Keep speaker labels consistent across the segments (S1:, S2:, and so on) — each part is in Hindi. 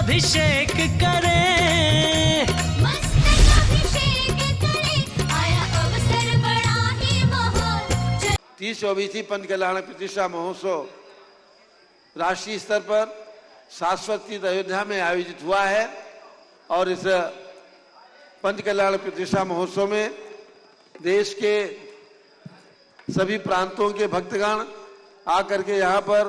S1: अभिषेक करें,
S2: मस्तक अभिषेक करें, आया अवसर बड़ा ही महान।
S3: 30-24 पंच कल्याण प्रतिष्ठा महोत्सव राष्ट्रीय स्तर पर शाश्वत तीर्थ अयोध्या में आयोजित हुआ है और इस पंच कल्याण प्रतिष्ठा महोत्सव में देश के सभी प्रांतों के भक्तगण आकर के यहाँ पर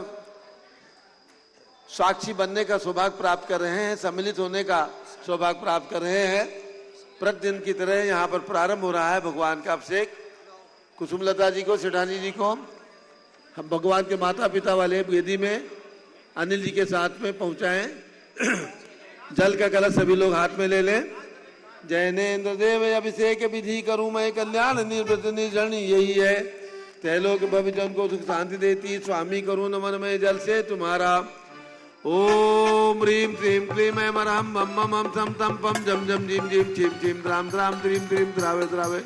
S3: साक्षी बनने का सौभाग्य प्राप्त कर रहे हैं, सम्मिलित होने का सौभाग्य प्राप्त कर रहे हैं। प्रतिदिन की तरह यहाँ पर प्रारंभ हो रहा है भगवान का अभिषेक। कुसुमलता जी को, सेठानी जी को हम भगवान के माता पिता वाले वेदी में अनिल जी के साथ में पहुंचाएं। जल का कलश सभी लोग हाथ में ले लें। जैनेन्द्र देव अभिषेक विधि करूं मैं कल्याण निर्वृत निर्जनी, यही है तैलोक भविजन को सुख शांति देती। स्वामी करूं नमन में जल से तुम्हारा। ओम ह्रीं क्लीं क्लीं ऐं मरहं मम मम हम सम तम पम जम जम जीम जीम छीम छीम द्राम द्राम द्रीम द्रीम द्रावे द्रावे।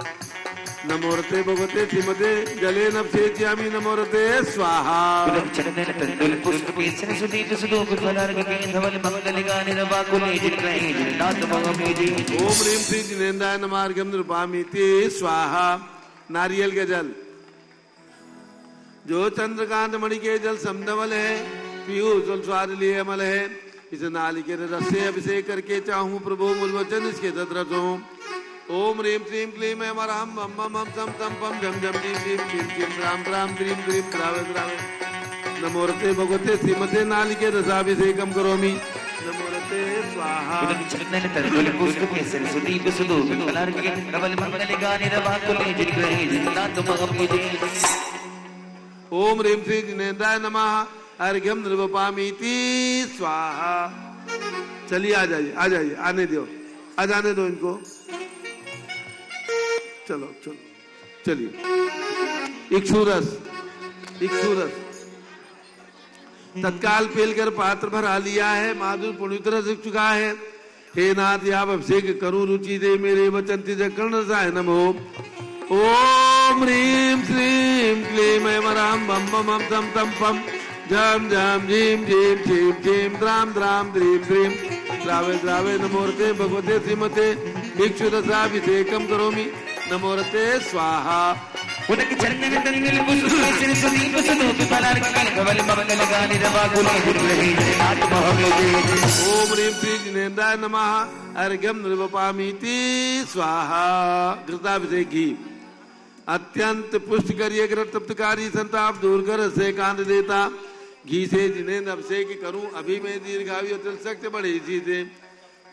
S3: नमोरते भगवते श्रीमते जले नभसेच्यामि नमोरते स्वाहा। ओम ह्रीं श्री जिनेन्द्राय नमः अर्घ्यं नृपामीति स्वाहा। नारियल के जल जो चंद्रकांत मणि के जल समधवल है, पीयूष जल स्वाद लिए अमल है। इस नालिकेर रस से अभिषेक करके चाहूं प्रभु मूल वचन इसके तद्रत हो। ओम ह्रीं क्लीं क्लीं ऐं मरहं मम मम हम सम तम पम झम झम जीम जीम छीम छीम द्राम द्राम द्रीम द्रीम द्रावे द्रावे। नमोरते भगवते श्रीमते नालिकेर रसाभिषेकं करोमि। नमोरते स्वाहा। ओम ह्रीं श्री जिनेन्द्राय नमः अर्घ्यं नृपामीति स्वाहा। चलिए आ जाइए, आ जाइए, आने दो, आ जाने दो इनको। चलो चलो चलिए। इक्षुरस इक्षुरस तत्काल पेलकर पात्र भरा लिया है, माधुर पुण्य रस चुका है। हे नाथ आप अभिषेक करूं रुचि दे मेरे वचन तिज कर्ण रसाय नमो। ओम ह्रीं श्रीं क्लीं ऐं मरहं मम मम हम तम तम पम झम झम झीम झीम छीम छीम द्राम द्राम द्रीम द्रीम द्रावे द्रावे। नमोरते भगवते श्रीमते इक्षुरसाभिषेकं करोमि। नमोरते स्वाहा। ओम ह्रीं श्री जिनेन्द्राय नमः अर्घ्यं नृपामीति स्वाहा। घृताभिषेक घी अत्यंत पुष्ट करिए तप्तकारी संताप दूर कर से कांत देता। घी से जिनेन्द्र अभिषेक करूं अभी मैं दीर्घायु अतुल शक्ति बढ़ी चीजें।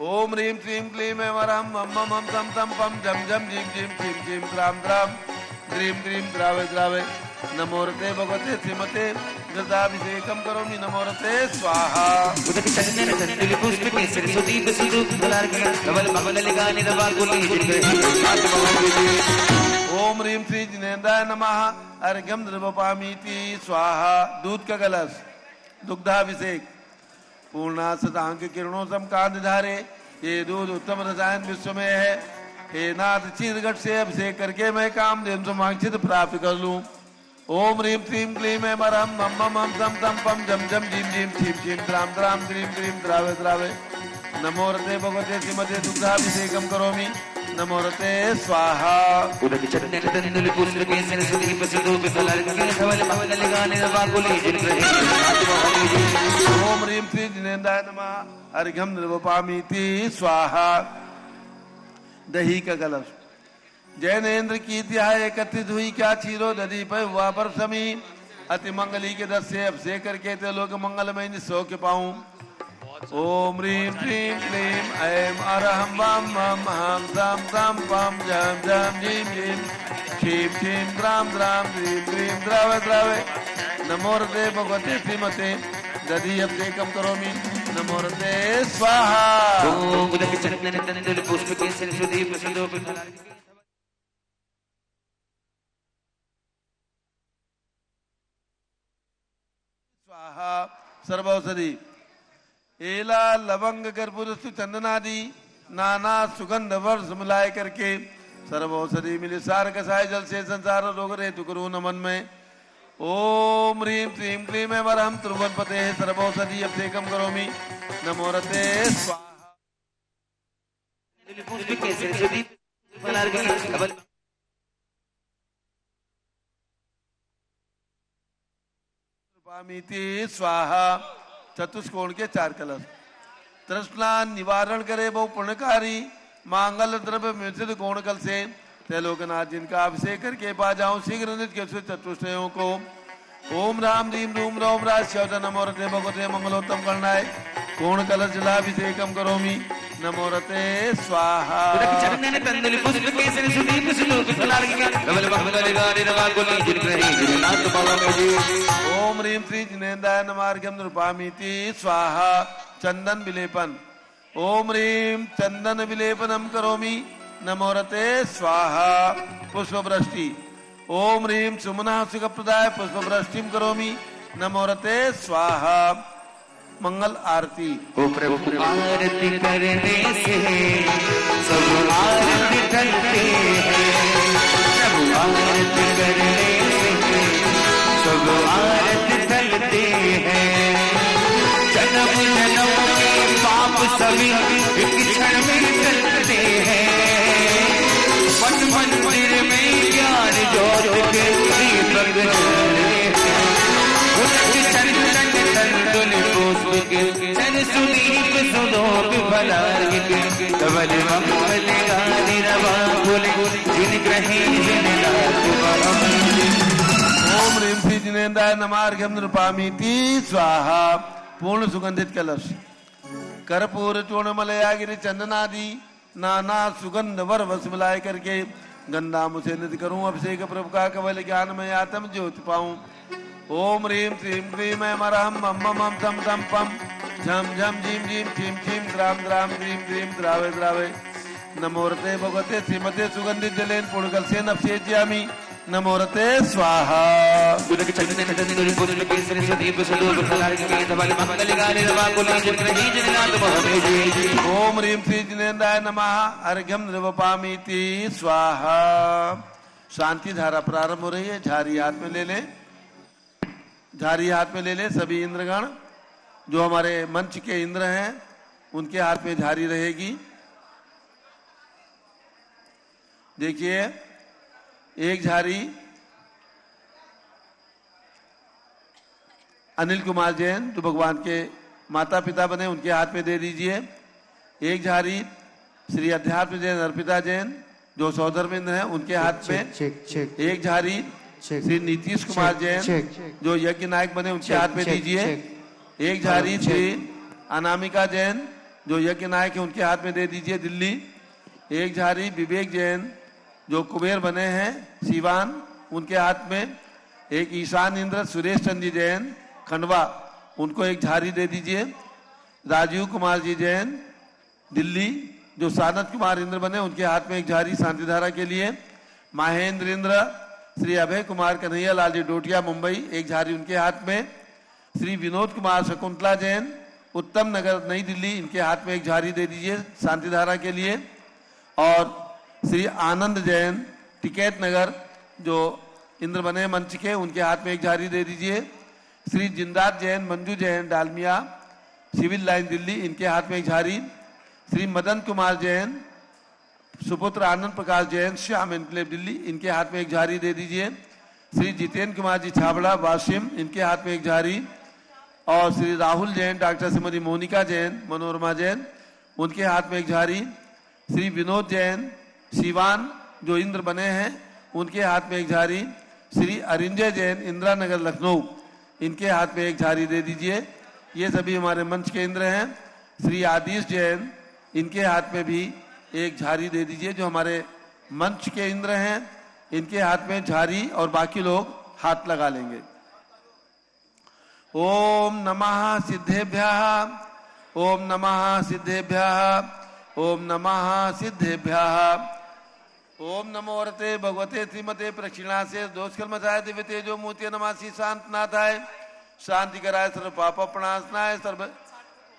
S3: ओम ह्रीं क्लीं क्लीं ऐं मरहं मम मम हम तम तम पम झम झम जीम जीम छीम छीम द्राम द्राम द्रीम द्रीम द्रावे द्रावे। नमोरते भगवते श्रीमते घृताभिषेकं करोमि। नमोरते स्वाहा। ओम ह्रीं श्री जिनेन्द्राय नमः अर्घ्यं नृपामीति स्वाहा। दूध का कलश दुग्धाभिषेक पूर्णा सतांक किरणों समकांत धारे, ये दूध उत्तम रसायन विश्व में है। हे नाथ चीरगढ़ से अभिषेक करके मैं कामधेनु समांक्षित प्राप्त कर लूं। ओम ह्रीं क्लीं क्लीं ऐं मरहं मम मम हम सम तम पम झम झम झीम झीम छीम छीम द्राम द्राम द्रीम द्रीम द्रावे द्रावे। नमोरते भगवते श्रीमते दुग्धाभिषेकं करोमि। नमोरते स्वाहा। ओम ह्रीं श्री जिनेन्द्राय नमः अर्घ्यं नृपामीति स्वाहा। दही का कलश जैनेन्द्र की तिहाई एकत्रित हुई क्या क्षीरो दधी पर हुआ पर समी। अति मंगली के दस से अभिषेक करके ते लोग मंगलमय सौख्य पाऊं। ओम ह्रीं क्लीं क्लीं ऐं अरहं मम मम हम सम तम पम झम झम झीम झीम छीम छीम द्राम द्राम द्रीम द्रीम द्रावे द्रावे। नमोरते भगवते श्रीमते दधी अभिषेकं करोमि। नमोरते स्वाहा। स्वाहा। सर्वौषधि एला लवंग कर्पूर चंदनादि नाना सुगंध वर्ष मिलाए करके सर्वौषधि मिले सार कसाय जल से संसार रोग रेतु करो नमन में। ओम ह्रीं क्लीं क्लीं ऐं वरहं त्रिभुवनपते सर्वौषधि अभिषेकं करोमि। नमोरते स्वाहा। रूपामिति स्वाहा। चतुष्कोण के 4 कलश। तृष्णा निवारण करे बहु पुण्यकारी मांगल द्रव्य मिश्रित कोण कल से त्रैलोकनाथ जिनका अभिषेक करके पा जाऊं शीघ्र नित्य चतुष्टयों को। ओम राम रीम रूम रोम राज शब्द नमोरते भगवते मंगलोत्तम गणनाय कोण कलश जलाभिषेकम करोमि नमोरते स्वाहा। ओम रीम श्री जिनेन्द्राय नमार्घ्यम नृपामीति स्वाहा। चंदन विलेपन। ओम रीम चंदन विलेपनम करोमि नमोरते स्वाहा। पुष्पवृष्टि। ओम रीम सुमना सुखप्रदाय पुष्पवृष्टिम करोमि नमोरते स्वाहा। मंगल आरती।
S1: आरती करने से सब आरती करते हैं, सब आरती करने से सब आरती करते हैं। जन्म जन्म के पाप सभी एक क्षण में करते हैं। मन मंदिर में ज्ञान ज्योत के दीपक जलते हैं। चंदन चंदन पुष्प के सन सुदीप सुलोक भलाई के धवल मंगल गाने रवा बोले जिन ग्रहे जिन नाथ।
S3: ओम ह्रीं श्री जिनेन्द्राय नमार्घ्यम नृपामीति स्वाहा। पूर्ण सुगंधित कलश। कर्पूर चूर्ण मलयागिरि चंदनादि नाना सुगंध वर वस मिलाए करके गंधा मुझे निधि करूं अभिषेक प्रभु का कवल ज्ञान में आत्म ज्योति पाऊं। ओम ह्रीं श्रीं क्रीं मरहम मम मम थम थम पम झम झम झीम झीम छीम छीम द्राम द्राम द्रीम द्रीम द्रावे द्रावे नमोरते भगवते श्रीमते सुगंधित जलेन पुण्यकल से नपसेज्यामि नमोरते स्वाहा। ओम ह्रीं श्री जिनेन्द्राय नमः अर्घ्यम नृवपामीति स्वाहा। शांति धारा प्रारंभ हो रही है। झारी हाथ में ले लें, झारी हाथ में ले लें सभी इंद्रगण। जो हमारे मंच के इंद्र हैं उनके हाथ में झारी रहेगी। देखिए एक झारी अनिल कुमार जैन जो भगवान के माता पिता बने उनके हाथ में दे दीजिए। एक झारी श्री अध्यात्म जैन अर्पिता जैन जो सौधर्मेंद्र हैं उनके हाथ में। एक झारी श्री नीतीश कुमार जैन जो यज्ञ नायक बने उनके हाथ में दीजिए। एक झारी श्री अनामिका जैन जो यज्ञ नायक है उनके हाथ में दे दीजिए दिल्ली। एक झारी विवेक जैन जो कुबेर बने हैं सीवान उनके हाथ में। एक ईशान इंद्र सुरेश चंद्र जी जैन खंडवा उनको एक झारी दे दीजिए। राजीव कुमार जी जैन दिल्ली जो सानत कुमार इंद्र बने उनके हाथ में एक झारी शांतिधारा के लिए। महेंद्र इंद्र श्री अभय कुमार कन्हैया लाल जी डोटिया मुंबई एक झारी उनके हाथ में। श्री विनोद कुमार शकुंतला जैन उत्तम नगर नई दिल्ली इनके हाथ में एक झारी दे दीजिए शांतिधारा के लिए। और श्री आनंद जैन टिकैत नगर जो इंद्र बने मंच के उनके हाथ में एक झारी दे दीजिए। श्री जिंदात जैन मंजू जैन डालमिया सिविल लाइन दिल्ली इनके हाथ में एक झारी। श्री मदन कुमार जैन सुपुत्र आनंद प्रकाश जैन श्याम एनक्लेव दिल्ली इनके हाथ में एक झारी दे दीजिए। श्री जितेंद्र कुमार जी छाबड़ा वाशिम इनके हाथ में एक झारी। और श्री राहुल जैन डॉक्टर श्रीमती मोनिका जैन मनोरमा जैन उनके हाथ में एक झारी। श्री विनोद जैन सिवान जो इंद्र बने हैं उनके हाथ में एक झारी। श्री अरिंजय जैन इंदिरा नगर लखनऊ इनके हाथ में एक झारी दे दीजिए। ये सभी हमारे मंच के इंद्र हैं। श्री आदिश जैन इनके हाथ में भी एक झारी दे दीजिए जो हमारे मंच के इंद्र हैं इनके हाथ में झारी और बाकी लोग हाथ लगा लेंगे। ओम नमः सिद्धेभ्यः ओम नमः सिद्धेभ्यः ओम नमः सिद्धेभ्यः। ओम नमो वरते भगवते श्रीमते प्रक्षिणा से दोष कर्मचाय दिव्य तेजो मूर्ति नमासी शांत नाथाय शांति कराय सर्व पाप प्रणाशनाय सर्व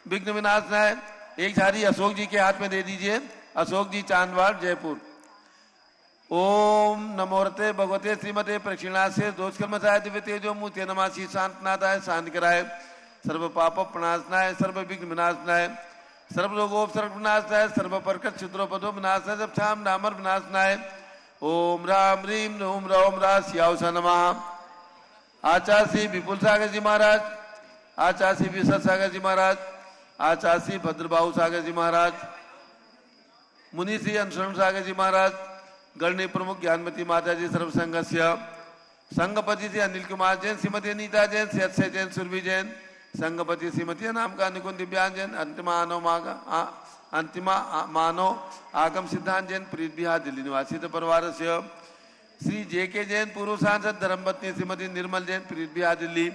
S3: विघ्न विनाशनाय। एक झारी अशोक जी के हाथ में दे दीजिए। अशोक जी चांदवाड़ जयपुर। ओम नमो वरते भगवते श्रीमते प्रक्षिणा से दोष कर्मचाय दिव्य तेजो मूर्ति नमासी शांत नाथाय शांति कराय सर्व पाप प्रणाशनाय सर्व विघ्न विनाशनाय सर्व रोगोपसर्ग विनाशनाय सर्व परकट छिद्रोपदो विनाशनाय सब छाम नामर विनाशनाय ओम राम रीम ओम रोम रा सियावसा नमः। आचार्य श्री विपुल सागर जी महाराज, आचार्य श्री विशद सागर जी महाराज, आचार्य श्री भद्रबाहु सागर जी महाराज, मुनि श्री अनुशरण सागर जी महाराज, गणनी प्रमुख ज्ञानमती माता जी सर्व संघस्य संघपति श्री अनिल कुमार जैन, श्रीमती अनीता जैन, श्री अक्षय जैन, सुरभि जैन, संघपति श्रीमती नाम का निकुंज दिव्यांग जैन, अंतिमा मानव आगम सिद्धांत जैन, प्रीत बिहार दिल्ली निवासी परिवार से श्री जेके जैन, पूर्व सांसद धर्मपत्नी श्रीमती निर्मल जैन, प्रीत बिहार दिल्ली,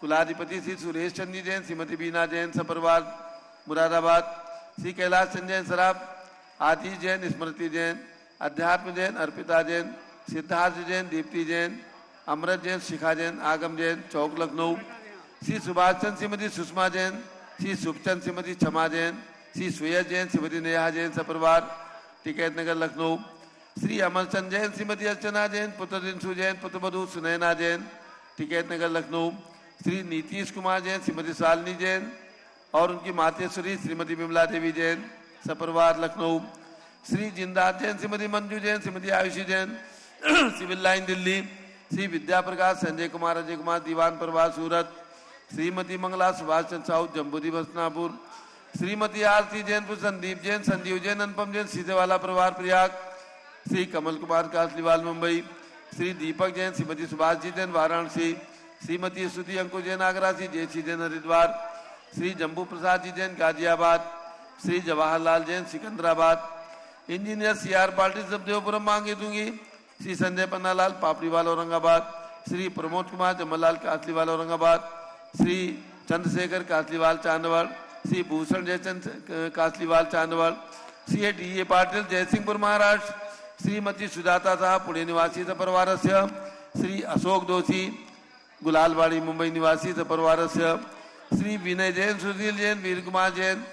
S3: कुलाधिपति श्री सुरेश चंदी जैन, श्रीमती बीना जैन, सपरिवार मुरादाबाद, श्री कैलाश चंद जैन सराफ, आतिश जैन, स्मृति जैन, अध्यात्म जैन, अर्पिता जैन, सिद्धार्थ जैन, दीप्ति जैन, अमृत जैन, शिखा जैन, आगम जैन, चौक लखनऊ, श्री सुभाष चंद श्रीमती सुषमा जैन, श्री शुभचंद श्रीमती क्षमा जैन, श्री सुयश जैन, श्रीमती नेहा जैन, सपरिवार टिकैत नगर लखनऊ, श्री अमरचंद जैन, श्रीमती अर्चना जैन, पुत्र दिनसु जैन, पुत्र बधु सुनैना जैन, टिकैत नगर लखनऊ, श्री नीतीश कुमार जैन, श्रीमती शालिनी जैन और उनकी मातेश्वरी श्रीमती विमला देवी जैन, सपरिवार लखनऊ, श्री जिंदात जैन, श्रीमती मंजू जैन, श्रीमती आयुषी जैन, सिविल लाइन दिल्ली, श्री विद्या प्रकाश संजय कुमार अजय कुमार दीवान परिवार सूरत, श्रीमती मंगला सुभाष चंद्र साहू जम्बूदी भसनापुर, श्रीमती आरती जैन, संदीप जैन, संजीव जैन, अनुपम जैन, सीधेवाला परिवार Prayag, Shri Kamal Kumar Kasliwal Mumbai, Shri Deepak Jain, Shrimati Subhash ji Jain Varanasi, Shrimati Stuti Ankur Jain Agra, Shri Jaysi Jain Haridwar, Shri Jambu Prasad ji Jain Ghaziabad, Shri Jawaharlal Jain Secunderabad, engineer C R पार्टी सबदेवपुरम मांगे दूंगी, श्री संजय पन्नालाल पापड़ीवाल औरंगाबाद, श्री प्रमोद कुमार जमललाल कासलीवाल औरंगाबाद, श्री चंद्रशेखर कासलीवाल चांदवड़, श्री भूषण जयचंद कासलीवाल चांदवड़, श्री डी ए पाटिल जयसिंहपुर महाराष्ट्र, श्रीमती सुजाता साहब पुणे निवासी सपरिवार से, श्री अशोक दोषी गुलालवाड़ी मुंबई निवासी सपरिवार से, श्री विनय जैन, सुशील जैन, वीर कुमार जैन,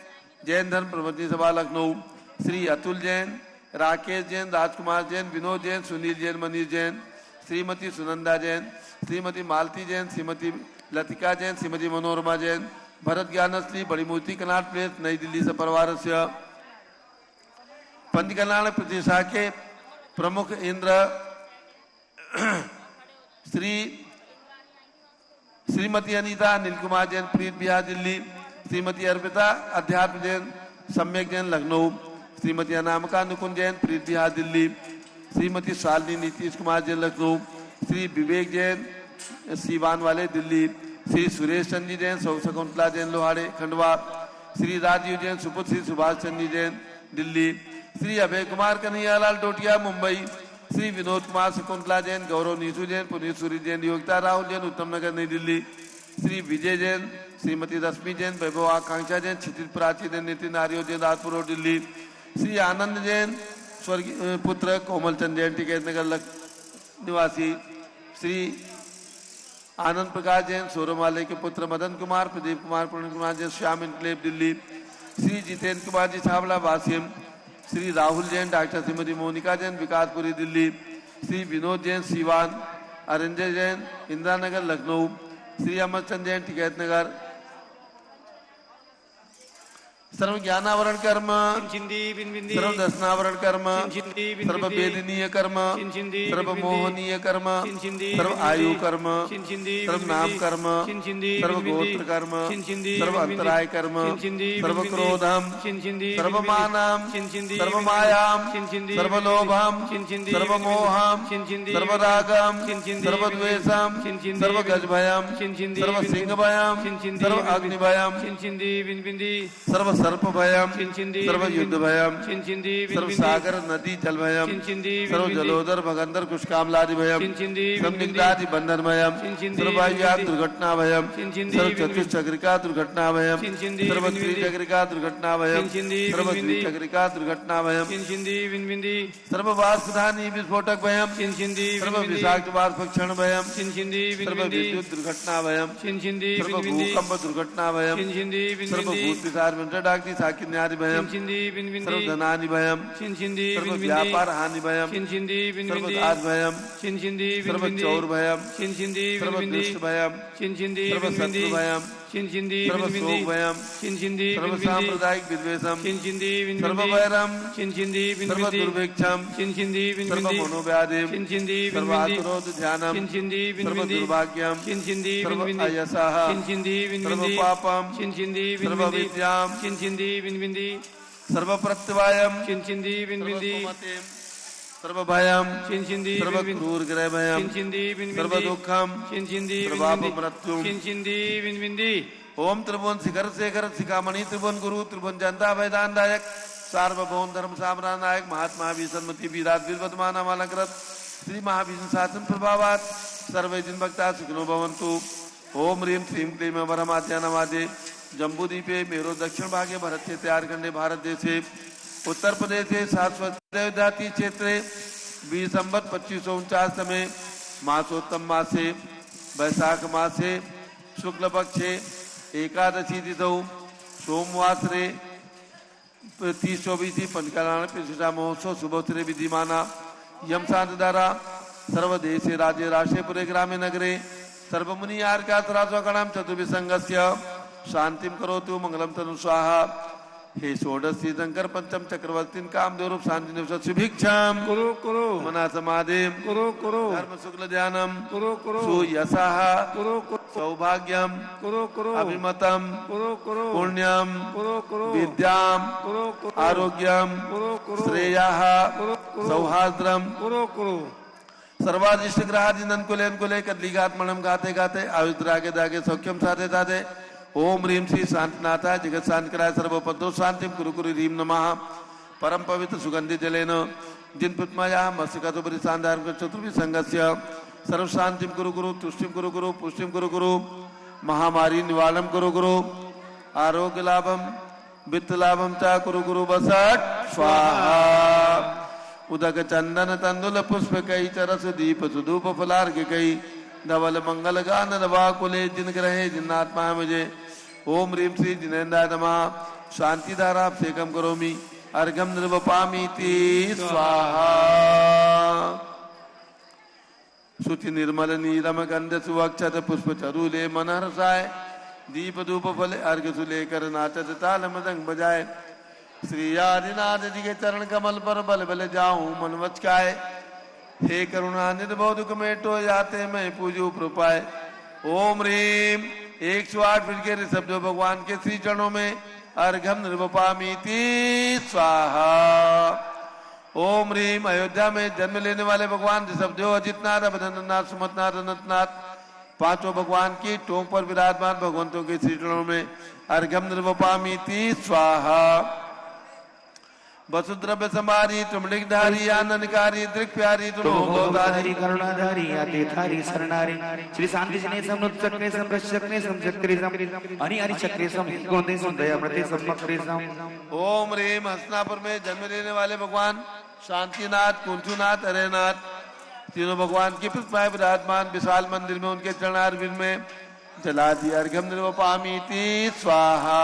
S3: जैन धर्म प्रबंधनी सभा लखनऊ, श्री अतुल जैन, राकेश जैन, राजकुमार जैन, विनोद जैन, सुनील जैन, मनीष जैन, श्रीमती सुनंदा जैन, श्रीमती मालती जैन, श्रीमती लतिका जैन, श्रीमती मनोरमा जैन, भरत ज्ञानश्री बड़ी मूर्ति कनाट प्लेस नई दिल्ली से परिवार से, पंच कल्याण प्रतिष्ठा के प्रमुख इंद्र श्रीमती अनीता अनिल कुमार जैन, प्रीत बिहार दिल्ली, श्रीमती अर्पिता अध्यात्म जैन, सम्यक जैन लखनऊ, श्रीमती अनामिका नुकुंज जैन, प्रीत बिहार दिल्ली, श्रीमती शालिनी नीतीश कुमार जैन लखनऊ, श्री विवेक जैन सीवान वाले दिल्ली, श्री सुरेश चंदी जैन, शकुंतला जैन लोहाड़े खंडवा, श्री राजीव जैन सुपुत्र श्री सुभाष चंदी जैन दिल्ली, श्री अभय कुमार कन्हैयालाल डोटिया मुंबई, श्री विनोद कुमार शकुंतला जैन, गौरव नीसू जैन, पुनीत सूरी जैन, योगिता राहुल जैन, उत्तम नगर नई दिल्ली, श्री विजय जैन, श्रीमती रश्मि जैन, वैभव आकांक्षा जैन, क्षितिज प्राची जैन, नितिन आर्यो जैन, राजपुर रोड दिल्ली, श्री आनंद जैन, स्वर्गीय पुत्र कोमलचंद जैन, टिकैत नगर निवासी, श्री आनंद प्रकाश जैन, सोरमाले के पुत्र मदन कुमार, प्रदीप कुमार, पूर्ण कुमार जैन, श्याम इनक्लेव दिल्ली, श्री जितेंद्र कुमार जी छावला वासिम, श्री राहुल जैन, डॉक्टर श्रीमती मोनिका जैन, विकासपुरी दिल्ली, श्री विनोद जैन, सीवान, अरंजय जैन, इंदिरा नगर लखनऊ, श्री अमरचंद जैन, टिकैत नगर, सर्व ज्ञानावरण कर्म, सर्व दर्शनावरण कर्म, सर्व वेदनीय कर्म, सर्व मोहनीय कर्म, सर्व आयु कर्म, सर्व नाम कर्म, सर्व गोत्र कर्म, सर्व अंतराय कर्म, सर्व क्रोधम, सर्व मानम, सर्व मायाम, सर्व लोभम, सर्व मोहम, सर्व रागम, सर्व द्वेषम, सर्व गज भयम, सर्व सिंह भयम, सर्व अग्नि भयम, सर्व सर्प भयम, सर्व युद्ध भयम, सर्व सागर नदी जल भयम, सर्व जलोदर भगंदर कुशकामलादि भयम, सर्व निग्धादि बंधन भयम, सर्व वायुयान दुर्घटना भयम, सर्व चतुश्चक्रिका दुर्घटना भयम, सर्व त्रिचक्रिका दुर्घटना भयम, सर्व द्विचक्रिका दुर्घटना भयम, सर्व वाष्पधानी विस्फोटक भयम, सर्व विषाक्त वाष्पक्षण भयम, सर्व विद्युत दुर्घटना भयम, सर्व भूकंप दुर्घटना भयम, सर्व भूत विचार डाकती साकिन्यादि भयम, सर्व धनानि भयम, सर्व व्यापार हानि भयम, सर्व दास भयम, सर्व चौर भयम, सर्व दुष्ट भयम, सर्व शत्रु भयम,
S1: चिंचिंदी
S3: सर्वशोभयम
S1: चिंचिंदी
S3: सर्वसांप्रदायिक विद्वेषम
S1: चिंचिंदी
S3: सर्ववैरम
S1: चिंचिंदी
S3: सर्वदुर्भिक्षम
S1: चिंचिंदी
S3: सर्वमनोव्याधिम
S1: चिंचिंदी
S3: सर्वातुरोध ध्यानम
S1: चिंचिंदी
S3: सर्वदुर्भाग्यम
S1: चिंचिंदी
S3: सर्वअयसः
S1: चिंचिंदी
S3: सर्वपापम
S1: चिंचिंदी
S3: सर्वविद्याम
S1: चिंचिंदी
S3: सर्वप्रत्यवायम
S1: चिंचिंदी
S3: सर्वसुमतिम सर्वभयम
S1: चिंचिंदी
S3: सर्वक्रूरग्रहभयम
S1: चिंचिंदी
S3: सर्वदुःखम
S1: चिंचिंदी
S3: सर्वापमृत्युम
S1: चिंचिंदी
S3: ओम त्रिभुवन शिखर शेखर शिखामणि त्रिभुवन गुरु त्रिभुवन जनता वैदानदायक सार्वभौम धर्म साम्रानायक महात्मा विसन्मति विराट वीरवतमान अमालकृत श्री महाविष्णु शासन प्रभावात सर्वैजिन भक्ता सुखिनो भवन्तु। ओम ह्रीं श्रीं क्लीं वरमात्या नमादे जम्बूद्वीपे मेरो दक्षिण भागे भरत क्षेत्रे आर्कंडे भारत देशे उत्तर प्रदेशे शाश्वत देवदाती क्षेत्रे 20 संवत 2549 में मासोत्तम मासे वैशाख मासे शुक्ल पक्षे एकादशी तिथौ सोमवासरे 30-24 पंचकल्याण प्रतिष्ठा महोत्सव शुभोत्तरे विधिमाना यम शांत द्वारा सर्वदेशे राज्ये राष्ट्रपुरे ग्रामे नगरे सर्वमुनि आर्कातराजवकणां चतुर्विसंगस्य शांतिं करोतु मंगलम तनु स्वाहा। हे षोडश तीर्थंकर पंचम चक्रवर्तीन कामदेव रूप शांति निवसत सुभिक्षाम
S1: कुरु कुरु
S3: मना समाधिम
S1: कुरु कुरु
S3: धर्म शुक्ल ध्यानम
S1: कुरु कुरु
S3: सुयशः
S1: कुरु
S3: सौभाग्यम
S1: कुरु कुरु
S3: अभिमतम
S1: कुरु कुरु
S3: पुण्यम
S1: कुरु कुरु
S3: विद्याम
S1: कुरु कुरु
S3: आरोग्यम
S1: कुरु कुरु
S3: श्रेयः
S1: कुरु कुरु
S3: सौहार्द्रम
S1: कुरु कुरु
S3: सर्वादिष्ट ग्रहादि ननकुले अनुकुले कदलीघात्मणम गाते गाते आयुद्रागे दागे सौख्यम साधे साधे ओम ह्रीं श्री शांतिनाथाय जगत शांतिकराय सर्वपदो शांतिम कुरु कुरु ह्रीं नमः। परम पवित्र सुगंधि जलेन जिन पुष्पमाया मस्तकादुपरि शांतार्क चतुर्विसंगस्य सर्व शांतिम कुरु कुरु तुष्टिम कुरु कुरु पुष्टिम कुरु कुरु महामारी निवारणम कुरु कुरु आरोग्य लाभम वित्त लाभम च कुरु कुरु बसट स्वाहा। उदक चंदन तंदुल पुष्प कई चरस दीप सुधूप फलार्घ कई धवल मंगल गान नवाकुले जिन ग्रहे जिन्नात्मा मुझे ओम ह्रीं श्री जिनेन्द्राय नमः। शांति धारा सेकम करोमि अर्घम निर्वपामीति स्वाहा। शुचि निर्मल नीरम गंध सुवक्षत पुष्प चरूले मनहर्षाय दीप धूप फल अर्घ सुलेकर नाचत ताल मदंग बजाए श्री आदिनाथ जी के चरण कमल पर बल बल जाऊं मन वचकाए। हे करुणा निर्बोधक मेटो जाते मैं पूजू प्रपाए। ओम ह्रीं 108 फीट के ऋषभ जो भगवान के श्री चरणों में अर्घम निर्वपामीति स्वाहा। ओम ह्रीं अयोध्या में जन्म लेने वाले भगवान ऋषभदेव अजितनाथ अभिनंदननाथ सुमतनाथ अनंतनाथ पांचों भगवान की टोंक पर विराजमान भगवंतों के श्री चरणों में अर्घम निर्वपामीति स्वाहा। वसुद्रव्य संभारी त्रिमणिकधारी आनंदकारी दृक् प्यारी
S1: तुमोधारी करुणाधारी आदिधारी शरणारी श्री शांति जने समनुत चक्रे सम चक्रे सम चक्रे सम हरि हरि चक्रे सम गोंदे सम दया प्रति सम मक्रे सम।
S3: ओम ह्रीं हस्तिनापुर में जन्म लेने वाले भगवान शांतिनाथ कुंथुनाथ हरेनाथ तीनों भगवान की प्रतिमाएं विराजमान विशाल मंदिर में उनके चरणारविंद में जला दिया अर्घम निर्वपामीति स्वाहा।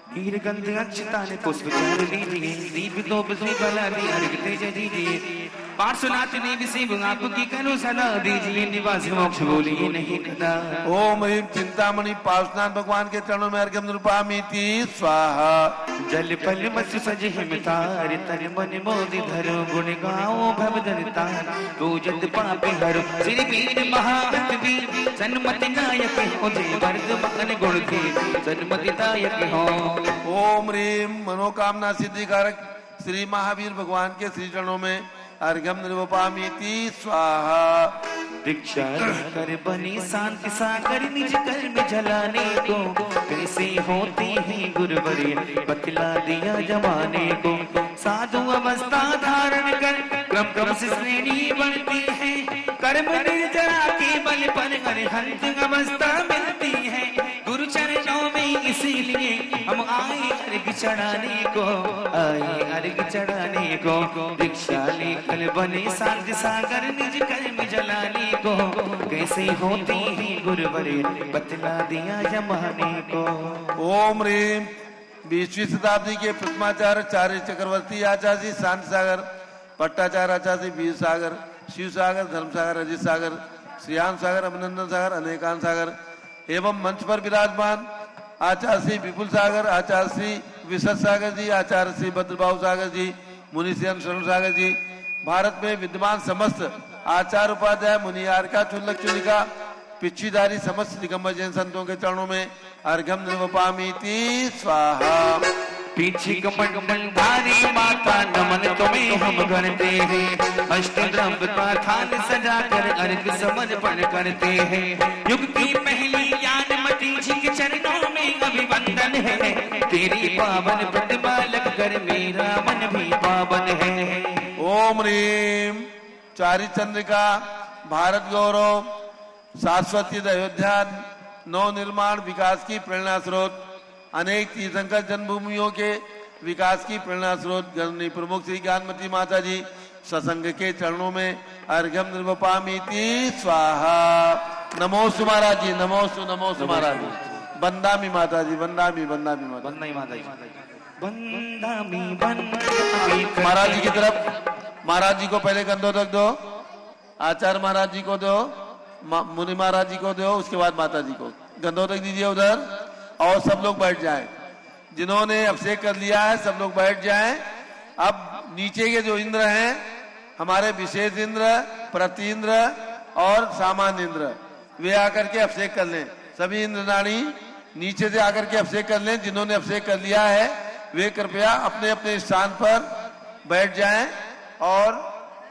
S1: नीलकंठ अक्षतानि पुष्पचार दीजिए दीप दो बसी बला दी अर्घ तेज दीजिए पार्श्वनाथ ने विषय आपकी करो सदा दीजिए निवास मोक्ष बोलिए नहीं कदा।
S3: ओम ह्रीं चिंतामणि पार्श्वनाथ भगवान के चरणों में अर्घम निर्वपामीति स्वाहा।
S1: जल पल मत्स्य सजे हिमतार तन मन मोदि धरो गुण गाओ भव धरतार पूजत पापे हरो श्री वीर महाहत वीर सन्मति नायक हो जय वर्ग मगन गुण थे सन्मति दायक हो।
S3: ओम ह्रीं मनोकामना सिद्धिकारक श्री महावीर भगवान के श्री चरणों में अर्घम निर्वपामीति स्वाहा।
S1: दीक्षा कर बनी शांति सागर निज कर में जलाने को कैसे होते हैं गुरुवरे बतला दिया जमाने को। साधु अवस्था धारण कर क्रम क्रम से श्रेणी बढ़ती है कर्म निर्जरा के बल पर अरिहंत अवस्था मिलती है गुरु चरणों में इसीलिए हम आए अर्घ चढ़ाने को अर्घ चढ़ाने को। दीक्षा लेकर बने शांति सागर निज कर्म जलाने को कैसे होती है गुरुवरे बतला दिया जमाने को।
S3: ओम ह्रीं 20वीं शताब्दी के प्रथमाचार्य चार्य चक्रवर्ती आचार्य शांति सागर पट्टाचार्य आचार्य वीर सागर शिव सागर धर्म सागर अजित सागर श्रियान सागर अभिनंदन सागर अनेकान सागर एवं मंच पर विराजमान आचार्य श्री विपुल सागर, आचार्य श्री विशद सागर जी, आचार्य श्री भद्रबाहु सागर जी, मुनि श्री शरण सागर जी, भारत में विद्यमान समस्त आचार्य उपाध्याय मुनियार का चुल्लक चुलिका पिछीधारी समस्त दिगंबर जैन संतों के चरणों में अर्घ्यम निर्वपामीति स्वाहा।
S1: पीछे कमंडलधारी माता नमन तुम्हें हम करते हैं, अष्टद्रव्य का थाल सजाकर अर्घ समर्पण करते हैं। युग की पहली ज्ञानमती जी के चरणों में अभिवंदन है, तेरी पावन प्रतिभा लग कर मेरा मन भी पावन है।
S3: ओम ह्रीम चारी चंद्रिका भारत गौरव शाश्वती अयोध्या नव निर्माण विकास की प्रेरणा स्रोत, अनेक तीर्थंकर जन्मभूमियों के विकास की प्रेरणा स्रोत गणनी प्रमुख श्री ज्ञानमती माता जी सत्संग के चरणों में अर्घ्यम निर्वपामीति स्वाहा। नमोस्तु महाराज जी, नमोस्तु नमोस्तु महाराज जी। वंदामी माता जी, वंदामी वंदामी माता,
S1: वंदामी माता जी, वंदामी वंदामी।
S3: महाराज जी की तरफ, महाराज जी को पहले गंधोदक दो, आचार्य महाराज जी को दो, मुनि महाराज जी को दो, उसके बाद माता जी को गंधोदक दीजिए उधर, और सब लोग बैठ जाएं। जिन्होंने अभिषेक कर लिया है सब लोग बैठ जाएं। अब नीचे के जो इंद्र हैं, हमारे विशेष इंद्र, प्रतीन्द्र और सामान्य इंद्र, वे आकर के अभिषेक कर लें। सभी इंद्रनाणी नीचे से आकर के अभिषेक कर लें। जिन्होंने अभिषेक कर लिया है वे कृपया अपने अपने स्थान पर बैठ जाएं, और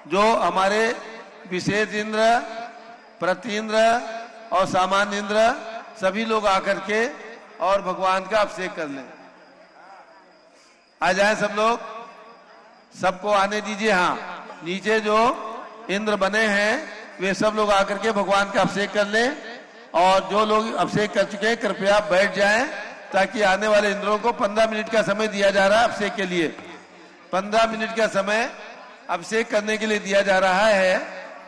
S3: जो हमारे विशेष इंद्र, प्रतीन्द्र और सामान्य इंद्र सभी लोग आकर के और भगवान का अभिषेक कर लें। आ जाए सब लोग, सबको आने दीजिए। हाँ, नीचे जो इंद्र बने हैं वे सब लोग आकर के भगवान का अभिषेक कर लें, और जो लोग अभिषेक कर चुके हैं कृपया बैठ जाएं, ताकि आने वाले इंद्रों को 15 मिनट का समय दिया जा रहा है अभिषेक के लिए। 15 मिनट का समय अभिषेक करने के लिए दिया जा रहा है,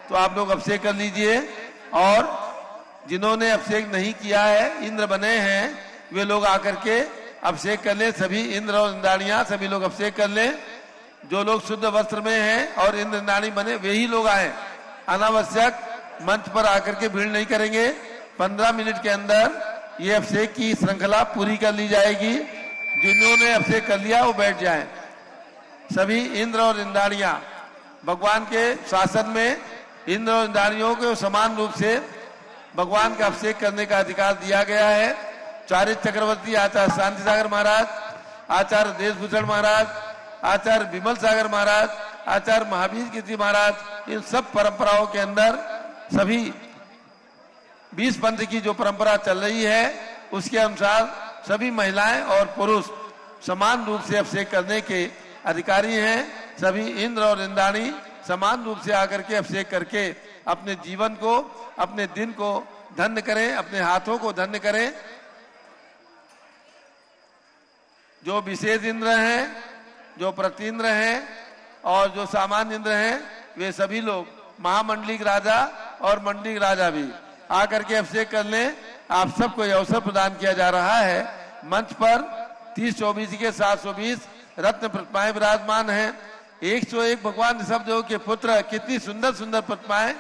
S3: तो आप लोग अभिषेक कर लीजिए। और जिन्होंने अभिषेक नहीं किया है, इंद्र बने हैं, वे लोग आकर के अभिषेक कर लें। सभी इंद्र और इंद्राणियां सभी लोग अभिषेक कर लें। जो लोग शुद्ध वस्त्र में हैं और इंद्र इंद्राणी बने वे ही लोग आए, अनावश्यक मंच पर आकर के भीड़ नहीं करेंगे। 15 मिनट के अंदर ये अभिषेक की श्रृंखला पूरी कर ली जाएगी। जिन्होंने अभिषेक कर लिया वो बैठ जाएं। सभी इंद्र और इंद्राणियां भगवान के शासन में इंद्र और इंद्राणियों को समान रूप से भगवान का अभिषेक करने का अधिकार दिया गया है। चारित्र चक्रवर्ती आचार्य शांति सागर महाराज, आचार्य देशभूषण महाराज, आचार्य विमल सागर महाराज, आचार्य महावीर कीर्ति महाराज, इन सब परंपराओं के अंदर सभी 20 पंथ की जो परंपरा चल रही है उसके अनुसार सभी महिलाएं और पुरुष समान रूप से अभिषेक करने के अधिकारी हैं। सभी इंद्र और इंद्राणी समान रूप से आकर के अभिषेक करके अपने जीवन को, अपने दिन को धन्य करें, अपने हाथों को धन्य करें। जो विशेष इंद्र हैं, जो प्रतीन्द्र हैं और जो सामान्य इंद्र हैं, वे सभी लोग महामंडलिक राजा और मंडलिक राजा भी आकर के अभिषेक कर लें। आप सबको यह अवसर प्रदान किया जा रहा है। मंच पर 30-24 के 720 रत्न प्रतिमाएं विराजमान हैं। 101 भगवान ऋषभदेव के पुत्र, कितनी सुंदर सुंदर प्रतिमाएं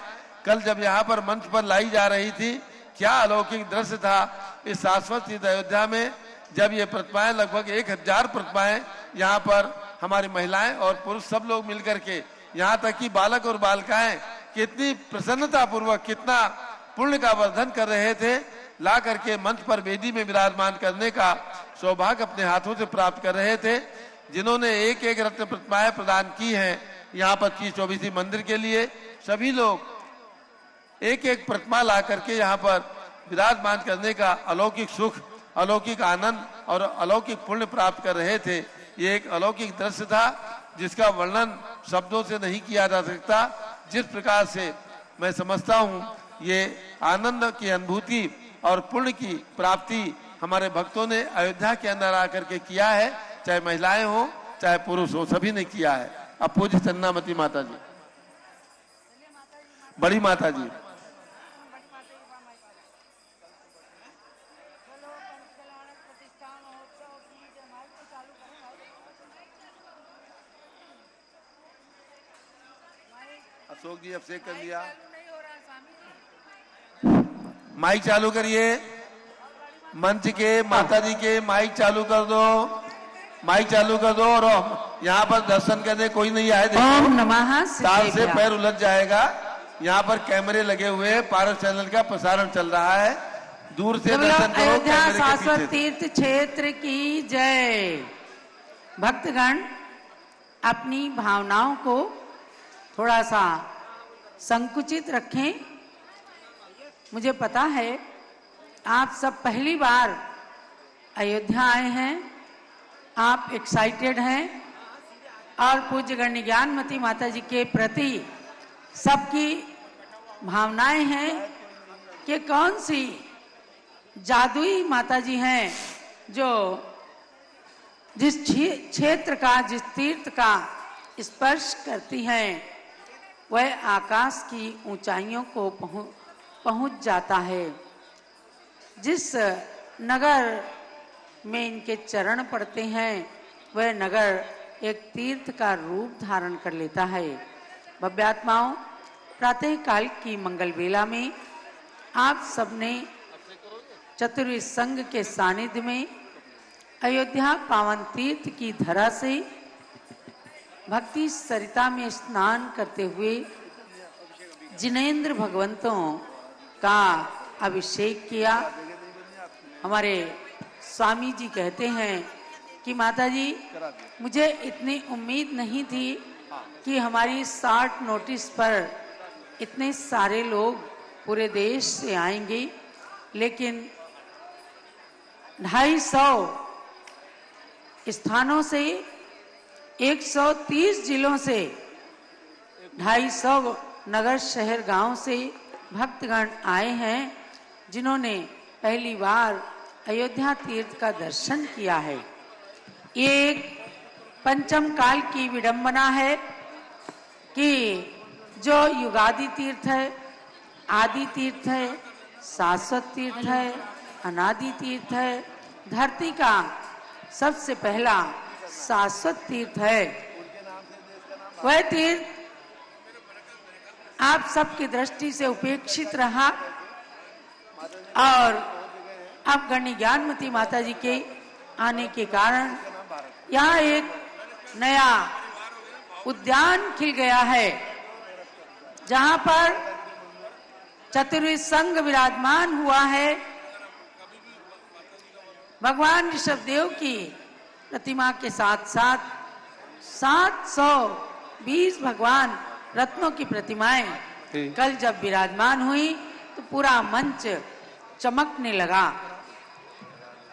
S3: कल जब यहाँ पर मंच पर लाई जा रही थी, क्या अलौकिक दृश्य था इस शाश्वत अयोध्या में। जब ये प्रतिमाएं, लगभग 1000 प्रतिमाएं यहाँ पर हमारी महिलाएं और पुरुष सब लोग मिलकर के, यहाँ तक कि बालक और बालिकाएं कितनी प्रसन्नता पूर्वक, कितना पुण्य का वर्धन कर रहे थे, ला करके मंच पर वेदी में विराजमान करने का सौभाग्य अपने हाथों से प्राप्त कर रहे थे। जिन्होंने एक एक रत्न प्रतिमाएं प्रदान की हैं यहाँ पर 30-24 मंदिर के लिए, सभी लोग एक एक प्रतिमा ला करके यहाँ पर विराजमान करने का अलौकिक सुख, अलौकिक आनंद और अलौकिक पुण्य प्राप्त कर रहे थे। ये एक अलौकिक दृश्य था जिसका वर्णन शब्दों से नहीं किया जा सकता। जिस प्रकार से मैं समझता हूँ ये आनंद की अनुभूति और पुण्य की प्राप्ति हमारे भक्तों ने अयोध्या के अंदर आकर के किया है, चाहे महिलाएं हो चाहे पुरुष हो, सभी ने किया है। अब पूज्य चन्नामती माता जी, बड़ी माता जी, अशोक जी अभिषेक कर लिया, माइक चालू करिए। मंच के माता जी के माइक चालू कर दो, माइक चालू कर दो। और यहाँ पर दर्शन करने कोई नहीं आए,
S4: ओम नमः
S3: ताल से
S4: सिद्धेभ्यः।
S3: पैर उलझ जाएगा। यहाँ पर कैमरे लगे हुए हैं, पारस चैनल का प्रसारण चल रहा है, दूर से
S4: सब
S3: दर्शन
S4: लोग
S3: करो
S4: अयोध्या
S3: कैमरे के
S4: शाश्वत
S3: पीछे।
S4: तीर्थ क्षेत्र की जय। भक्तगण अपनी भावनाओं को थोड़ा सा संकुचित रखें। मुझे पता है आप सब पहली बार अयोध्या आए हैं, आप एक्साइटेड हैं और पूज्य गण्य ज्ञानमती माता जी के प्रति सबकी भावनाएं हैं कि कौन सी जादुई माता जी हैं जो जिस क्षेत्र का, जिस तीर्थ का स्पर्श करती हैं वह आकाश की ऊंचाइयों को पहुंच जाता है। जिस नगर में इनके चरण पड़ते हैं वह नगर एक तीर्थ का रूप धारण कर लेता है। भव्यात्माओं, प्रातः काल की मंगल बेला में आप सबने चतुर्वेद संघ के सानिध्य में अयोध्या पावन तीर्थ की धरा से भक्ति सरिता में स्नान करते हुए जिनेंद्र भगवंतों का अभिषेक किया। हमारे स्वामी जी कहते हैं कि माता जी, मुझे इतनी उम्मीद नहीं थी कि हमारी 60 नोटिस पर इतने सारे लोग पूरे देश से आएंगे, लेकिन 250 स्थानों से 130 जिलों से 250 नगर शहर गांव से भक्तगण आए हैं जिन्होंने पहली बार अयोध्या तीर्थ का दर्शन किया है। ये एक पंचम काल की विडंबना है कि जो युगादि तीर्थ है, आदि तीर्थ है, शाश्वत तीर्थ है, अनादि तीर्थ है, धरती का सबसे पहला शाश्वत तीर्थ है, वह तीर्थ आप सबकी दृष्टि से उपेक्षित रहा और अब गण्य ज्ञानमती माता जी के आने के कारण यहाँ एक नया उद्यान खिल गया है, जहाँ पर चतुर्वेद संघ विराजमान हुआ है। भगवान ऋषभदेव की प्रतिमा के साथ साथ 720 भगवान रत्नों की प्रतिमाएं कल जब विराजमान हुई तो पूरा मंच चमकने लगा।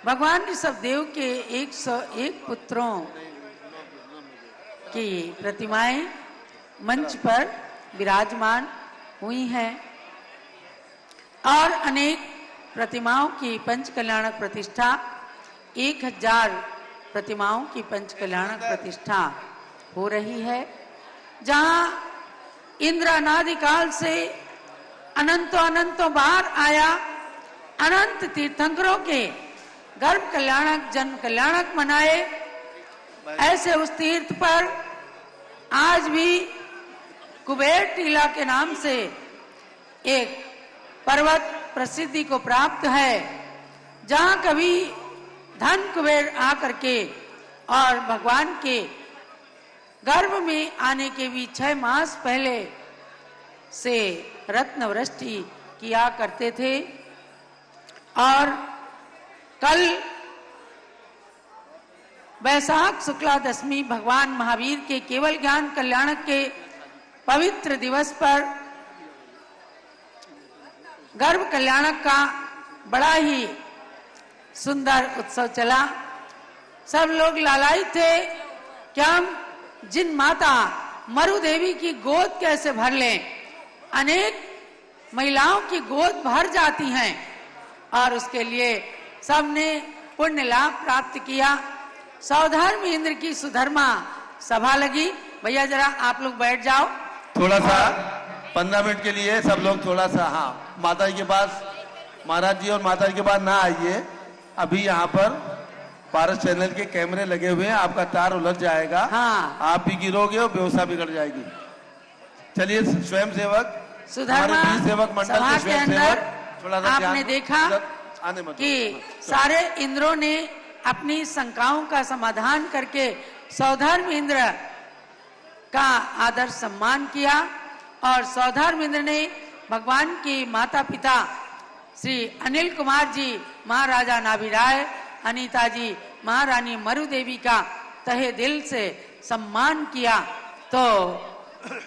S4: भगवान ऋषभदेव के 101 पुत्रों की प्रतिमाएं मंच पर विराजमान हुई हैं और अनेक प्रतिमाओं की पंच कल्याणक प्रतिष्ठा, 1000 प्रतिमाओं की पंच कल्याणक प्रतिष्ठा हो रही है, जहां इंद्र अनादि काल से अनंतों बार आया अनंत तीर्थंकरों के गर्भ कल्याणक, जन्म कल्याणक मनाए। ऐसे उस तीर्थ पर आज भी कुबेर टीला के नाम से एक पर्वत प्रसिद्धि को प्राप्त है, जहां कभी धन कुबेर आकर के और भगवान के गर्भ में आने के भी 6 मास पहले से रत्न वृष्टि किया करते थे। और कल वैशाख शुक्ला दशमी भगवान महावीर के केवल ज्ञान कल्याणक के पवित्र दिवस पर गर्भ कल्याणक का बड़ा ही सुंदर उत्सव चला। सब लोग लालायित थे कि हम जिन माता मरु देवी की गोद कैसे भर लें। अनेक महिलाओं की गोद भर जाती हैं और उसके लिए सबने पुण्य लाभ प्राप्त किया। सौधर्म इंद्र की सुधर्मा सभा लगी। भैया जरा आप लोग बैठ जाओ
S3: थोड़ा सा 15 मिनट के लिए सब लोग थोड़ा सा, हाँ, माता जी के पास, महाराज जी और माता जी के पास ना आइए। अभी यहाँ पर पारस चैनल के कैमरे लगे हुए हैं, आपका तार उलझ जाएगा।
S4: हाँ।
S3: आप भी गिरोगे और बेहोशा बिगड़ जाएगी। चलिए स्वयं सेवक,
S4: सुधर्मा
S3: सेवक मंडल
S4: सभा
S3: के
S4: के
S3: स्वयं
S4: अंदर
S3: सेवक, थोड़ा सा
S4: आपने
S3: ध्यान-
S4: देखा
S3: आने मत
S4: कि सारे इंद्रों ने अपनी शंकाओं का समाधान करके सौधर्म इंद्र का आदर सम्मान किया और सौधर्म इंद्र ने भगवान की माता पिता श्री अनिल कुमार जी महाराजा नाभिराय, अनीता जी महारानी मरुदेवी का तहे दिल से सम्मान किया। तो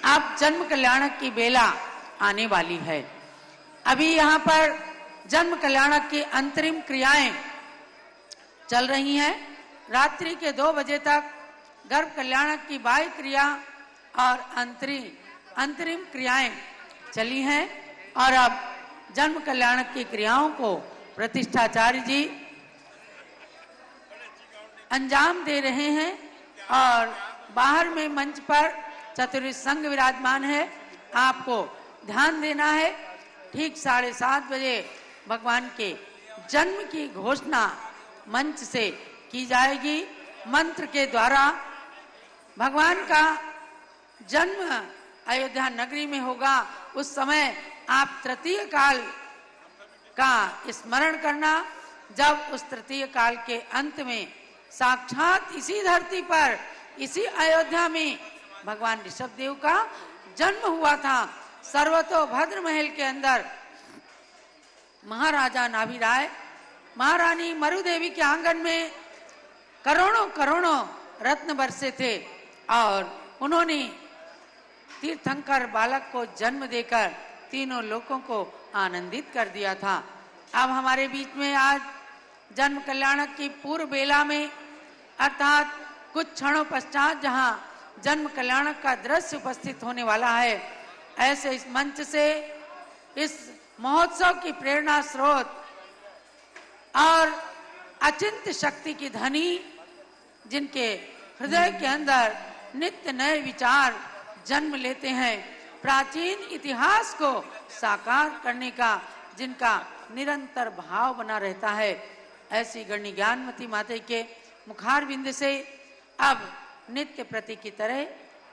S4: अब जन्म कल्याणक की बेला आने वाली है। अभी यहाँ पर जन्म कल्याणक की अंतरिम क्रियाएं चल रही हैं। रात्रि के 2 बजे तक गर्भ कल्याणक की बाह्य क्रिया और अंतरिम क्रियाएं चली हैं और अब जन्म कल्याणक की क्रियाओं को प्रतिष्ठाचार्य जी अंजाम दे रहे हैं और बाहर में मंच पर चतुर्विध संघ विराजमान है। आपको ध्यान देना है। ठीक 7:30 बजे भगवान के जन्म की घोषणा मंच से की जाएगी। मंत्र के द्वारा भगवान का जन्म अयोध्या नगरी में होगा। उस समय आप तृतीय काल का स्मरण करना, जब उस तृतीय काल के अंत में साक्षात इसी धरती पर, इसी अयोध्या में भगवान ऋषभदेव का जन्म हुआ था। सर्वतोभद्र महल के अंदर महाराजा नाभिराय, महारानी मरुदेवी के आंगन में करोड़ों रत्न बरसे थे और उन्होंने तीर्थंकर बालक को जन्म देकर तीनों लोगों को आनंदित कर दिया था। अब हमारे बीच में आज जन्म कल्याणक की पूर्व बेला में अर्थात कुछ क्षणों पश्चात जहां जन्म कल्याणक का दृश्य उपस्थित होने वाला है, ऐसे इस मंच से इस महोत्सव की प्रेरणा स्रोत और अचिंत्य शक्ति की धनी, जिनके हृदय के अंदर नित्य नए विचार जन्म लेते हैं, प्राचीन इतिहास को साकार करने का जिनका निरंतर भाव बना रहता है, ऐसी गणनी ज्ञानमती माता के मुखार बिंद से अब नित्य प्रति की तरह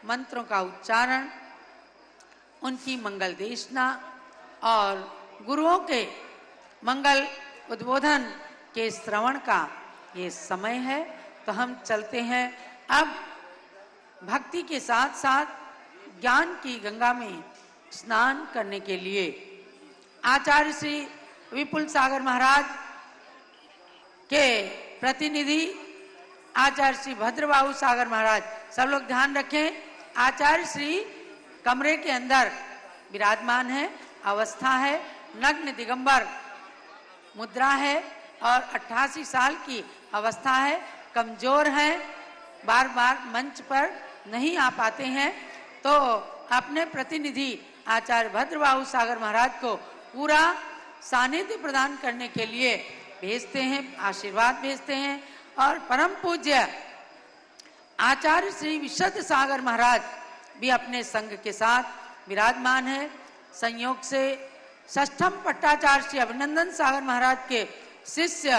S4: मंत्रों का उच्चारण, उनकी मंगल देशना और गुरुओं के मंगल उद्बोधन के श्रवण का ये समय है। तो हम चलते हैं अब भक्ति के साथ साथ ज्ञान की गंगा में स्नान करने के लिए। आचार्य श्री विपुल सागर महाराज के प्रतिनिधि आचार्य श्री भद्रबाहु सागर महाराज, सब लोग ध्यान रखें। आचार्य श्री कमरे के अंदर विराजमान है, अवस्था है, नग्न दिगंबर मुद्रा है और 88 साल की अवस्था है, कमजोर है, बार बार मंच पर नहीं आ पाते हैं, तो अपने प्रतिनिधि आचार्य भद्रबाहु सागर महाराज को पूरा सानिध्य प्रदान करने के लिए भेजते हैं, आशीर्वाद भेजते हैं। और परम पूज्य आचार्य श्री विशुद्ध सागर महाराज भी अपने संघ के साथ विराजमान है। संयोग से षष्ठम पट्टाचार्य श्री अभिनंदन सागर महाराज के शिष्य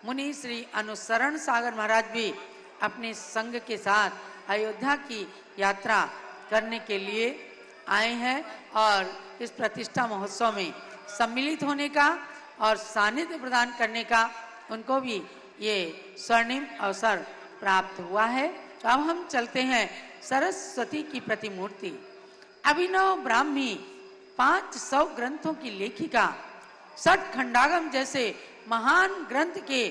S4: मुनि श्री अनुसरण सागर महाराज भी अपने संघ के साथ अयोध्या की यात्रा करने के लिए आए हैं और इस प्रतिष्ठा महोत्सव में सम्मिलित होने का और सानिध्य प्रदान करने का उनको भी ये स्वर्णिम अवसर प्राप्त हुआ है। तो अब हम चलते हैं सरस्वती की प्रतिमूर्ति, अभिनव ब्राह्मी 500 ग्रंथों की लेखिका, 60 खंडागम जैसे महान ग्रंथ के